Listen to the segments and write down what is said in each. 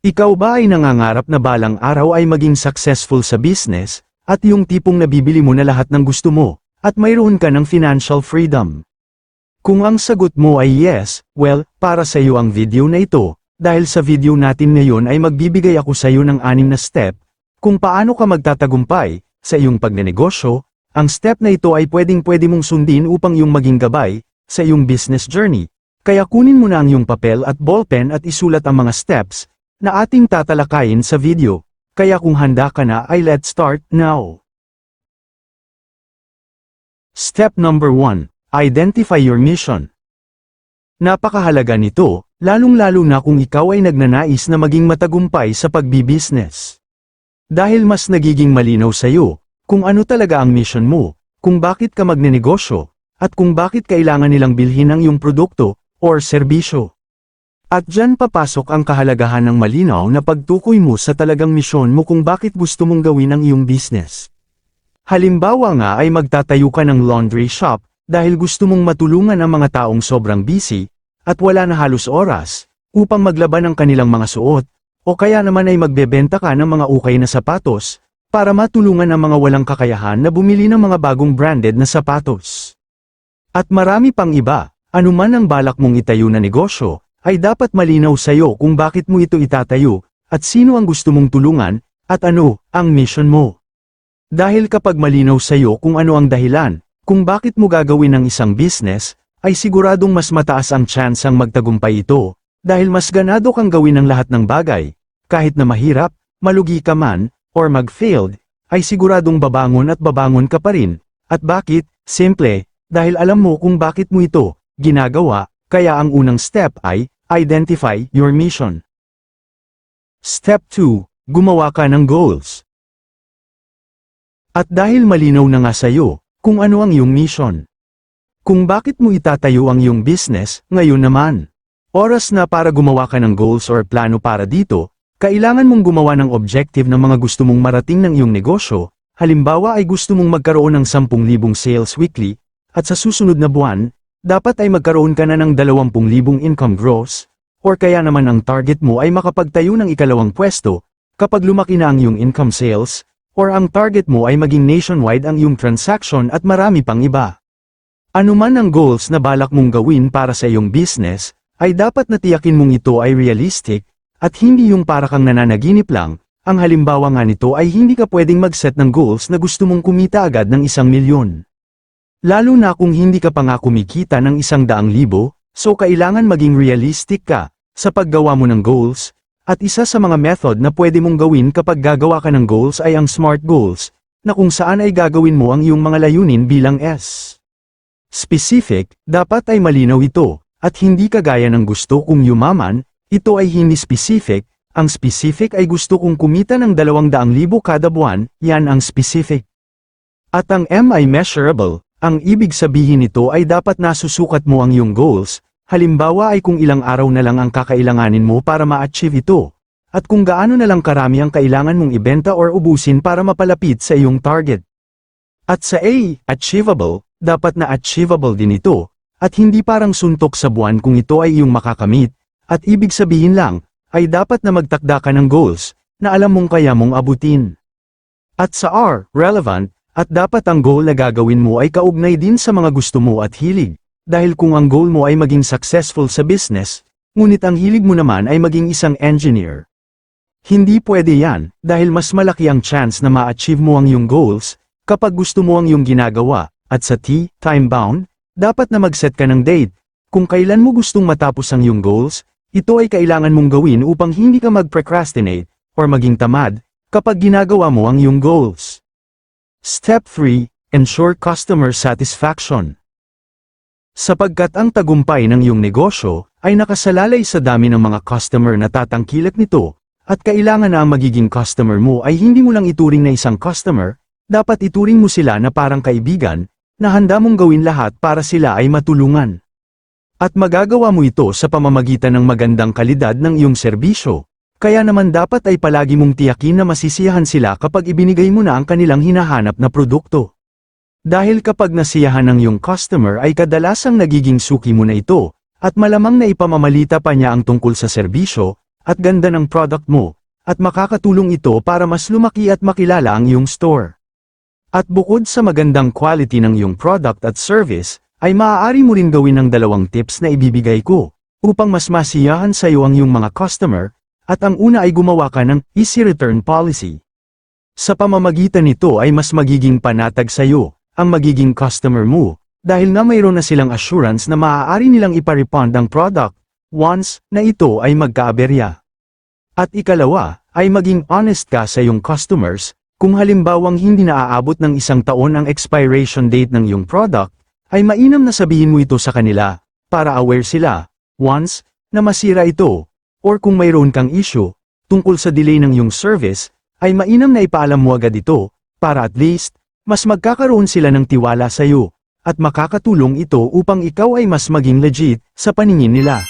Ikaw ba ay nangangarap na balang araw ay maging successful sa business, at yung tipong nabibili mo na lahat ng gusto mo, at mayroon ka ng financial freedom? Kung ang sagot mo ay yes, well, para sa iyo ang video na ito, dahil sa video natin ngayon ay magbibigay ako sa iyo ng 6 na step, kung paano ka magtatagumpay, sa iyong pagnenegosyo. Ang step na ito ay pwede mong sundin upang iyong maging gabay, sa iyong business journey. Kaya kunin mo na ang iyong papel at ballpen at isulat ang mga steps, na ating tatalakayin sa video. Kaya kung handa ka na ay let's start now. Step number 1. Identify your mission. Napakahalaga nito, lalong-lalo na kung ikaw ay nagnanais na maging matagumpay sa pagbibusiness. Dahil mas nagiging malinaw sa iyo, kung ano talaga ang mission mo, kung bakit ka magnenegosyo, at kung bakit kailangan nilang bilhin ang iyong produkto, or serbisyo. At dyan papasok ang kahalagahan ng malinaw na pagtukoy mo sa talagang misyon mo kung bakit gusto mong gawin ang iyong business. Halimbawa nga ay magtatayo ka ng laundry shop, dahil gusto mong matulungan ang mga taong sobrang busy, at wala na halos oras, upang maglaban ng kanilang mga suot, o kaya naman ay magbebenta ka ng mga ukay na sapatos, para matulungan ang mga walang kakayahan na bumili ng mga bagong branded na sapatos. At marami pang iba, anuman ang balak mong itayo na negosyo, ay dapat malinaw sa iyo kung bakit mo ito itatayo, at sino ang gusto mong tulungan, at ano ang mission mo. Dahil kapag malinaw sa iyo kung ano ang dahilan, kung bakit mo gagawin ang isang business, ay siguradong mas mataas ang chance ang magtagumpay ito, dahil mas ganado kang gawin ang lahat ng bagay, kahit na mahirap, malugi ka man, or mag-failed, ay siguradong babangon at babangon ka pa rin. At bakit? Simple, dahil alam mo kung bakit mo ito ginagawa. Kaya ang unang step ay, identify your mission. Step 2, gumawa ka ng goals. At dahil malinaw na nga sa iyo, kung ano ang iyong mission. Kung bakit mo itatayo ang iyong business, ngayon naman. Oras na para gumawa ka ng goals or plano para dito, kailangan mong gumawa ng objective ng mga gusto mong marating ng iyong negosyo. Halimbawa ay gusto mong magkaroon ng 10,000 sales weekly, at sa susunod na buwan, dapat ay magkaroon ka na ng 20,000 income gross, or kaya naman ang target mo ay makapagtayo ng ikalawang pwesto, kapag lumaki na ang iyong income sales, or ang target mo ay maging nationwide ang iyong transaction at marami pang iba. Anuman ang goals na balak mong gawin para sa iyong business, ay dapat na tiyakin mong ito ay realistic, at hindi yung para kang nananaginip lang. Ang halimbawa nga nito ay hindi ka pwedeng mag-set ng goals na gusto mong kumita agad ng 1,000,000. Lalo na kung hindi ka pa nga kumikita ng 100,000, so kailangan maging realistic ka sa paggawa mo ng goals, at isa sa mga method na pwede mong gawin kapag gagawa ka ng goals ay ang SMART goals, na kung saan ay gagawin mo ang iyong mga layunin bilang S. Specific, dapat ay malinaw ito, at hindi kagaya ng gusto kong yumaman, ito ay hindi specific. Ang specific ay gusto kong kumita ng 200,000 kada buwan, yan ang specific. At ang M ay measurable. Ang ibig sabihin nito ay dapat nasusukat mo ang iyong goals, halimbawa ay kung ilang araw na lang ang kakailanganin mo para ma-achieve ito, at kung gaano na lang karami ang kailangan mong ibenta or ubusin para mapalapit sa iyong target. At sa A, achievable, dapat na achievable din ito, at hindi parang suntok sa buwan kung ito ay iyong makakamit, at ibig sabihin lang, ay dapat na magtakda ka ng goals, na alam mong kaya mong abutin. At sa R, relevant, at dapat ang goal na gagawin mo ay kaugnay din sa mga gusto mo at hilig, dahil kung ang goal mo ay maging successful sa business, ngunit ang hilig mo naman ay maging isang engineer. Hindi pwede yan, dahil mas malaki ang chance na ma-achieve mo ang iyong goals, kapag gusto mo ang iyong ginagawa, at sa T, time-bound, dapat na mag-set ka ng date. Kung kailan mo gustong matapos ang iyong goals, ito ay kailangan mong gawin upang hindi ka mag-procrastinate, or maging tamad, kapag ginagawa mo ang iyong goals. Step 3, ensure customer satisfaction. Sapagkat ang tagumpay ng iyong negosyo ay nakasalalay sa dami ng mga customer na tatangkilik nito, at kailangan na ang magiging customer mo ay hindi mo lang ituring na isang customer, dapat ituring mo sila na parang kaibigan, na handa mong gawin lahat para sila ay matulungan. At magagawa mo ito sa pamamagitan ng magandang kalidad ng iyong serbisyo. Kaya naman dapat ay palagi mong tiyakin na masisiyahan sila kapag ibinigay mo na ang kanilang hinahanap na produkto. Dahil kapag nasiyahan ng iyong customer ay kadalasang nagiging suki mo na ito, at malamang na ipamamalita pa niya ang tungkol sa serbisyo, at ganda ng product mo, at makakatulong ito para mas lumaki at makilala ang iyong store. At bukod sa magandang quality ng iyong product at service, ay maaari mo rin gawin ang dalawang tips na ibibigay ko, upang mas masiyahan sa iyo ang iyong mga customer, at ang una ay gumawa ka ng easy return policy. Sa pamamagitan nito ay mas magiging panatag sa iyo, ang magiging customer mo, dahil na mayroon na silang assurance na maaari nilang iparepond ang product, once na ito ay magkaaberya. At ikalawa, ay maging honest ka sa iyong customers, kung halimbawang hindi na aabot ng 1 taon ang expiration date ng iyong product, ay mainam na sabihin mo ito sa kanila, para aware sila, once, na masira ito, or kung mayroon kang issue, tungkol sa delay ng iyong service, ay mainam na ipaalam mo agad ito, para at least, mas magkakaroon sila ng tiwala sa iyo, at makakatulong ito upang ikaw ay mas maging legit sa paningin nila.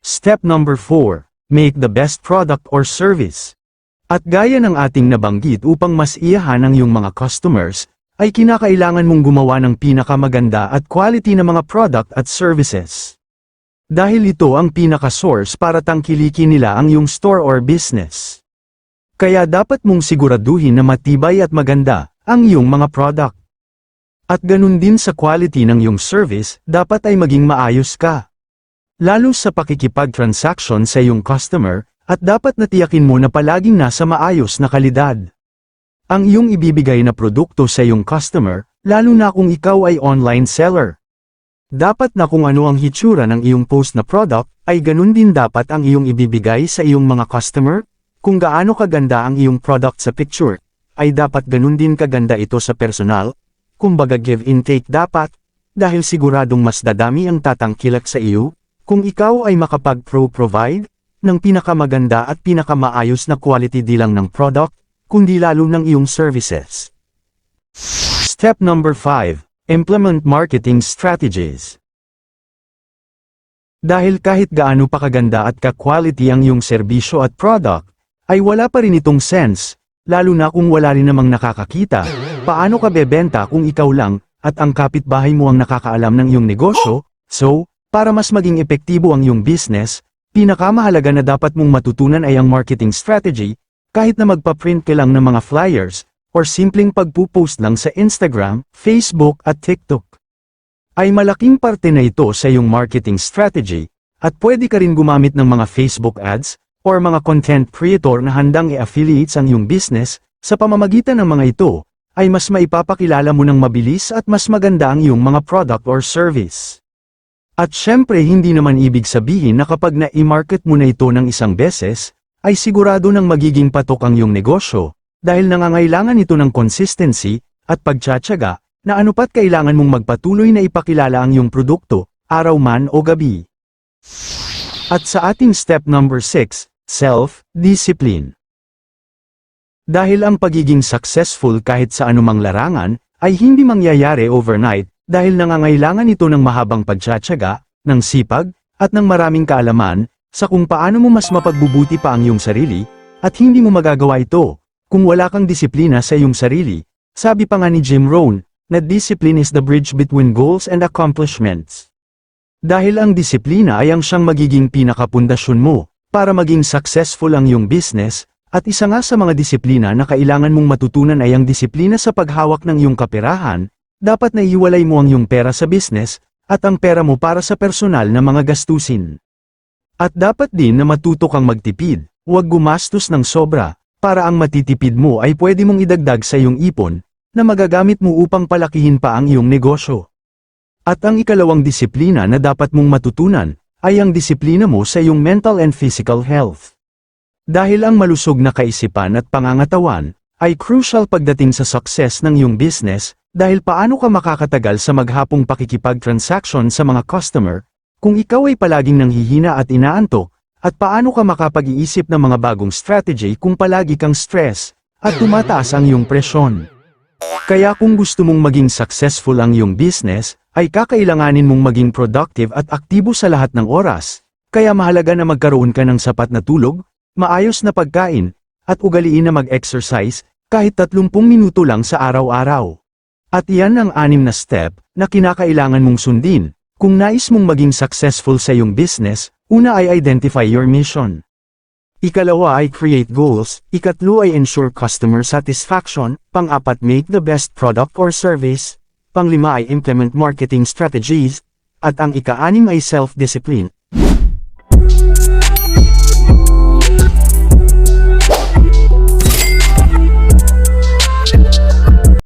Step number 4. Make the best product or service. At gaya ng ating nabanggit upang mas iyahan ang iyong mga customers, ay kinakailangan mong gumawa ng pinakamaganda at quality na mga product at services. Dahil ito ang pinaka-source para tangkilikin nila ang iyong store or business. Kaya dapat mong siguraduhin na matibay at maganda ang iyong mga product. At ganun din sa quality ng iyong service, dapat ay maging maayos ka. Lalo sa pakikipag-transaction sa iyong customer, at dapat natiyakin mo na palaging nasa maayos na kalidad. Ang iyong ibibigay na produkto sa iyong customer, lalo na kung ikaw ay online seller. Dapat na kung ano ang hitsura ng iyong post na product, ay ganun din dapat ang iyong ibibigay sa iyong mga customer. Kung gaano kaganda ang iyong product sa picture, ay dapat ganun din kaganda ito sa personal. Kumbaga give and take dapat, dahil siguradong mas dadami ang tatangkilak sa iyo, kung ikaw ay makapag-provide ng pinakamaganda at pinakamaayos na quality di lang ng product, kundi lalo ng iyong services. Step number 5. Implement marketing strategies. Dahil kahit gaano pa kaganda at ka-quality ang iyong serbisyo at product, ay wala pa rin itong sense, lalo na kung wala rin namang nakakakita. Paano ka bebenta kung ikaw lang, at ang kapitbahay mo ang nakakaalam ng iyong negosyo? So, para mas maging epektibo ang iyong business, pinakamahalaga na dapat mong matutunan ay ang marketing strategy, kahit na magpa-print ka lang ng mga flyers, or simpleng pagpupost lang sa Instagram, Facebook at TikTok. Ay malaking parte na ito sa iyong marketing strategy, at pwede ka rin gumamit ng mga Facebook ads, or mga content creator na handang i-affiliate ang iyong business, sa pamamagitan ng mga ito, ay mas maipapakilala mo ng mabilis at mas maganda ang iyong mga product or service. At syempre hindi naman ibig sabihin na kapag na-i-market mo na ito ng isang beses, ay sigurado nang magiging patok ang iyong negosyo, dahil nangangailangan ito ng consistency, at pagtsatsaga, na anupat kailangan mong magpatuloy na ipakilala ang iyong produkto, araw man o gabi. At sa ating step number 6, self-discipline. Dahil ang pagiging successful kahit sa anumang larangan, ay hindi mangyayari overnight, dahil nangangailangan ito ng mahabang pagtsatsaga, ng sipag, at ng maraming kaalaman, sa kung paano mo mas mapagbubuti pa ang iyong sarili, at hindi mo magagawa ito, kung wala kang disiplina sa iyong sarili. Sabi pa nga ni Jim Rohn, na discipline is the bridge between goals and accomplishments. Dahil ang disiplina ay ang siyang magiging pinakapundasyon mo, para maging successful ang iyong business, at isa nga sa mga disiplina na kailangan mong matutunan ay ang disiplina sa paghawak ng iyong kaperahan. Dapat na iwalay mo ang iyong pera sa business, at ang pera mo para sa personal na mga gastusin. At dapat din na matuto kang magtipid, huwag gumastos ng sobra, para ang matitipid mo ay pwede mong idagdag sa iyong ipon, na magagamit mo upang palakihin pa ang iyong negosyo. At ang ikalawang disiplina na dapat mong matutunan, ay ang disiplina mo sa iyong mental and physical health. Dahil ang malusog na kaisipan at pangangatawan, ay crucial pagdating sa success ng iyong business, dahil paano ka makakatagal sa maghapong pakikipag-transaction sa mga customer, kung ikaw ay palaging nanghihina at inaantok, at paano ka makapag-iisip ng mga bagong strategy kung palagi kang stress, at tumataas ang iyong presyon. Kaya kung gusto mong maging successful ang iyong business, ay kakailanganin mong maging productive at aktibo sa lahat ng oras, kaya mahalaga na magkaroon ka ng sapat na tulog, maayos na pagkain, at ugaliin na mag-exercise, kahit 30 minuto lang sa araw-araw. At iyan ang 6 na step, na kinakailangan mong sundin, kung nais mong maging successful sa iyong business, Una ay identify your mission. Ikalawa ay create goals, ikatlo ay ensure customer satisfaction, pang-apat make the best product or service, pang-lima ay implement marketing strategies, at ang ika-anim ay self-discipline.